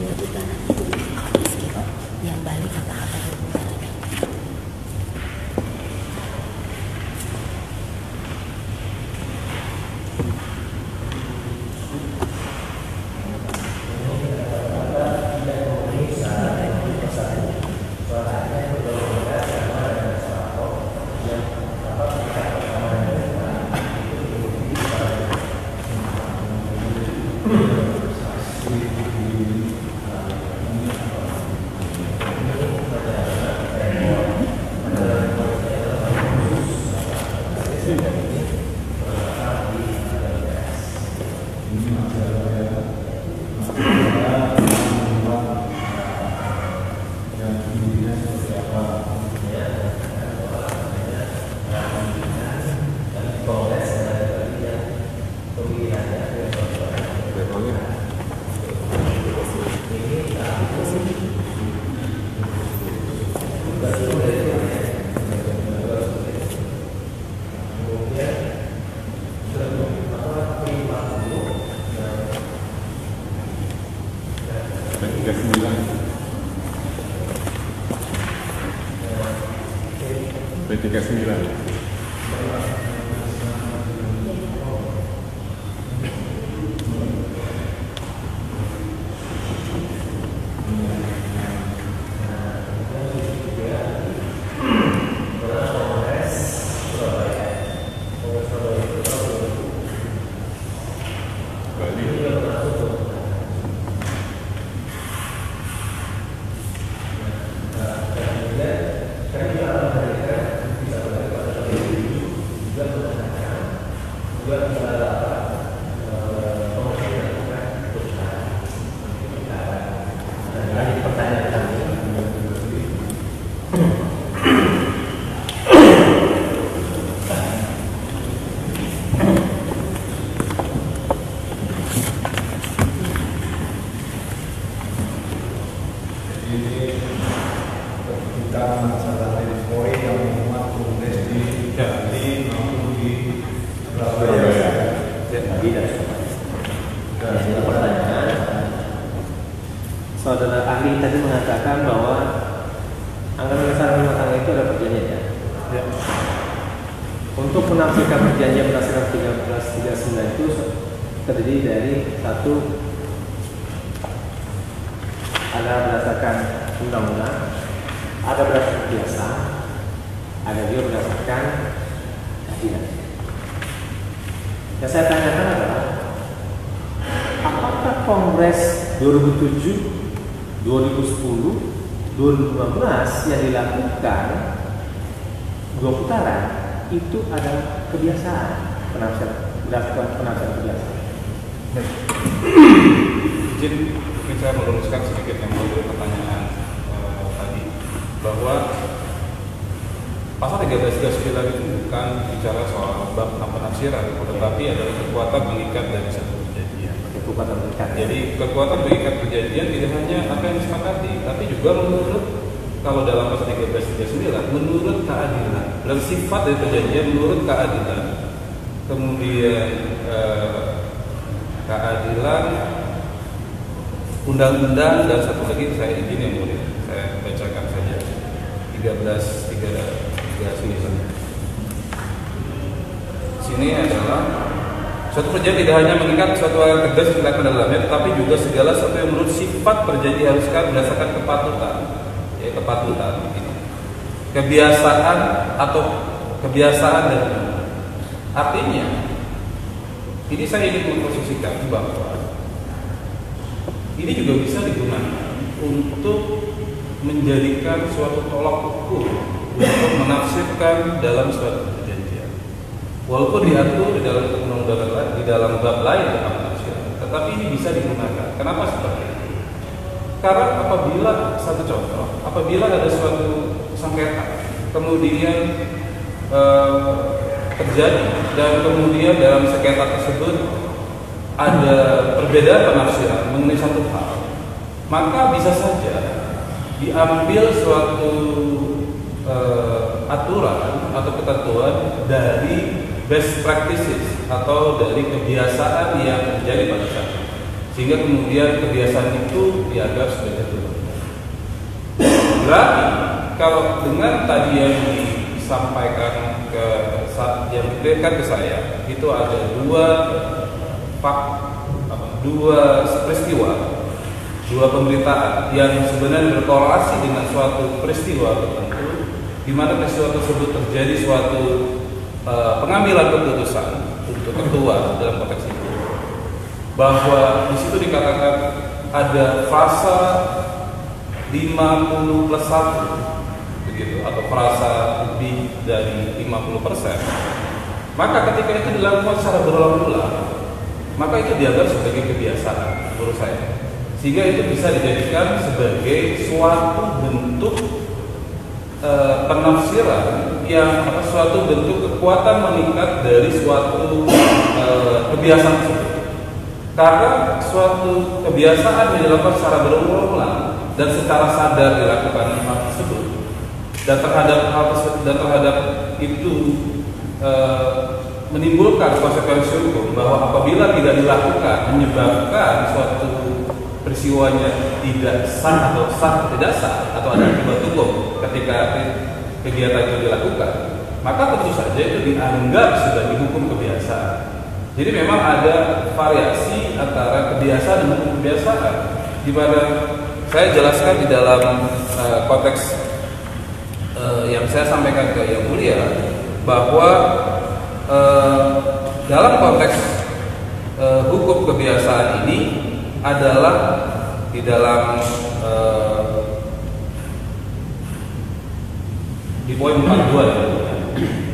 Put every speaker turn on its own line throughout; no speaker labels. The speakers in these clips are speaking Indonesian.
dia bukan yang balik apa-apa hubungannya.
P39.
Saudara ahli tadi mengatakan bahwa anggaran dasar rumah tangga itu ada perjanjiannya. Ya. Untuk menafsirkan perjanjian berdasarkan 1339 itu terdiri dari satu, ada berdasarkan undang-undang, ada berdasarkan biasa, ada juga berdasarkan keadilan. Yang saya tanyakan adalah apakah Kongres 2007, 2010, 2015 yang dilakukan 2 putaran itu adalah kebiasaan penafsiran kebiasaan.
Izin mungkin saya meluruskan sedikit yang menjadi pertanyaan tadi, bahwa pasal 1339 itu bukan bicara soal bab penafsiran, tetapi adalah kekuatan mengikat dari satu perjanjian.
Kekuatan mengikat.
Jadi kekuatan mengikat perjanjian tidak hanya apa yang disepakati, tapi juga menurut, kalau dalam pasal 1339 menurut keadilan, dan sifat dari perjanjian menurut keadilan, kemudian keadilan, undang-undang, dan satu lagi saya izin yang mulia, saya bacakan saja 1339 sini adalah suatu perjanjian tidak hanya mengikat suatu hal yang tegas dilakukan dalamnya, tetapi juga segala sesuatu yang menurut sifat perjanjian haruskan berdasarkan kepatutan, ya kepatutan, kebiasaan atau kebiasaan dan artinya ini saya ingin memposisikan bahwa ini juga bisa digunakan untuk menjadikan suatu tolak ukur untuk menafsirkan dalam suatu perjanjian. Walaupun diatur di dalam undang-undang di dalam bab lain tentang penafsiran, tetapi ini bisa digunakan. Kenapa seperti itu? Karena apabila satu contoh, apabila ada suatu sengketa, kemudian terjadi dan kemudian dalam sengketa tersebut ada perbedaan penafsiran mengenai satu hal, maka bisa saja diambil suatu aturan atau ketentuan dari best practices atau dari kebiasaan yang terjadi pada saat itu. sehingga kemudian kebiasaan itu dianggap sebagai undang. Berarti kalau dengan tadi yang disampaikan yang diberikan ke saya itu ada dua peristiwa, dua pemberitaan yang sebenarnya berkorelasi dengan suatu peristiwa tertentu, di mana peristiwa tersebut terjadi suatu pengambilan keputusan untuk ketua dalam konteks itu, bahwa di situ dikatakan ada frasa 50+1 begitu, atau frasa lebih dari 50%. Maka ketika itu dilakukan secara berulang-ulang, maka itu dianggap sebagai kebiasaan menurut saya, sehingga itu bisa dijadikan sebagai suatu bentuk penafsiran yang suatu bentuk kekuatan meningkat dari suatu kebiasaan tersebut. Karena suatu kebiasaan yang dilakukan secara berulang-ulang dan secara sadar dilakukan hal tersebut, dan terhadap itu menimbulkan konsekuensi hukum, bahwa apabila tidak dilakukan menyebabkan suatu peristiwanya tidak sah atau tidak sah, atau ada akibat hukum ketika kegiatan itu dilakukan, maka tentu saja itu dianggap sebagai hukum kebiasaan. Jadi memang ada variasi antara kebiasaan dan hukum kebiasaan, di mana saya jelaskan di dalam konteks yang saya sampaikan ke Yang Mulia, bahwa dalam konteks hukum kebiasaan ini adalah di dalam di poin 42 ya.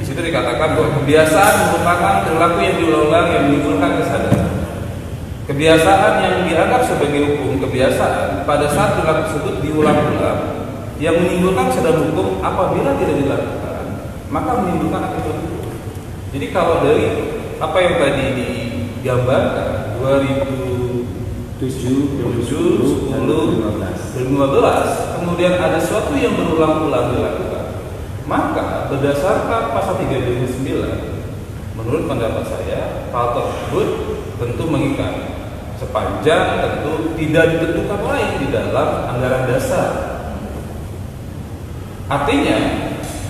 Di situ dikatakan bahwa kebiasaan merupakan perilaku yang diulang-ulang yang menimbulkan kesadaran. Kebiasaan yang dianggap sebagai hukum kebiasaan pada saat perilaku tersebut diulang-ulang yang menimbulkan kesadaran hukum apabila tidak dilakukan, maka menimbulkan akibat hukum. Jadi kalau dari apa yang tadi digambarkan 2007, 10, 2015, kemudian ada sesuatu yang berulang-ulang dilakukan, maka berdasarkan pasal 3 2009, menurut pendapat saya hal tersebut tentu mengikat, sepanjang tentu tidak ditentukan lain di dalam anggaran dasar. Artinya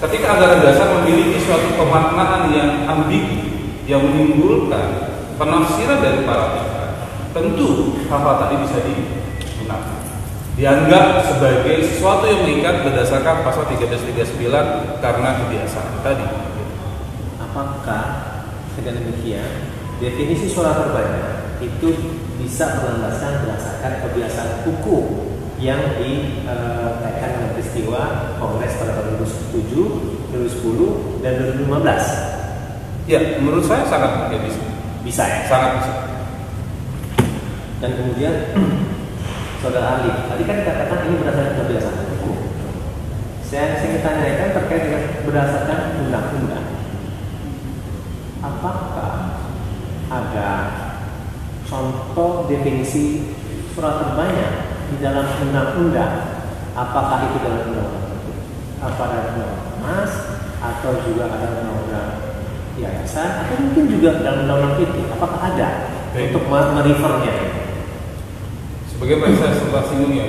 ketika anggaran dasar memiliki suatu pemaknaan yang ambigu, yang menimbulkan penafsiran dari para pihak, tentu hal-hal tadi bisa digunakan, dianggap sebagai sesuatu yang mengikat berdasarkan pasal 1339 karena kebiasaan tadi.
Apakah dengan demikian definisi suara terbanyak itu bisa berlandaskan berdasarkan kebiasaan hukum yang dikaitkan dengan peristiwa Kongres pada tahun 2007, 2010, dan 2015?
Ya, menurut saya sangat ya bisa.
Bisa ya?
Sangat bisa.
Dan kemudian Saudara Ali, tadi kan dikatakan ini berdasarkan kebiasaan hukum. Saya ingin tanyakan terkait dengan berdasarkan undang-undang. Apakah ada contoh definisi surat terbanyak di dalam undang-undang? Apakah itu dalam undang-undang apa ada undang-undang mas, atau juga ada undang-undang yayasan, atau mungkin juga dalam undang-undang itu? Apakah ada untuk merefernya?
Sebagaimana saya sempat singgung ya,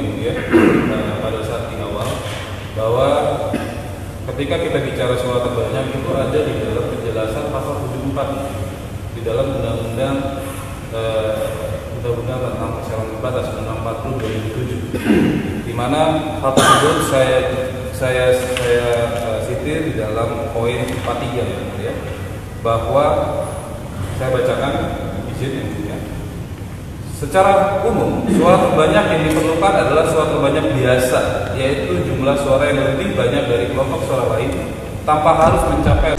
pada saat di awal, bahwa ketika kita bicara suara terbanyak itu ada di dalam penjelasan pasal 74 di dalam undang-undang tentang persyaratan terbatas, Undang-Undang 40 2007, di mana hal tersebut saya sitir di dalam poin 43 ya, bahwa saya bacakan izin yang punya. Secara umum, suara terbanyak yang diperlukan adalah suara terbanyak biasa, yaitu jumlah suara yang lebih banyak dari kelompok suara lain tanpa harus mencapai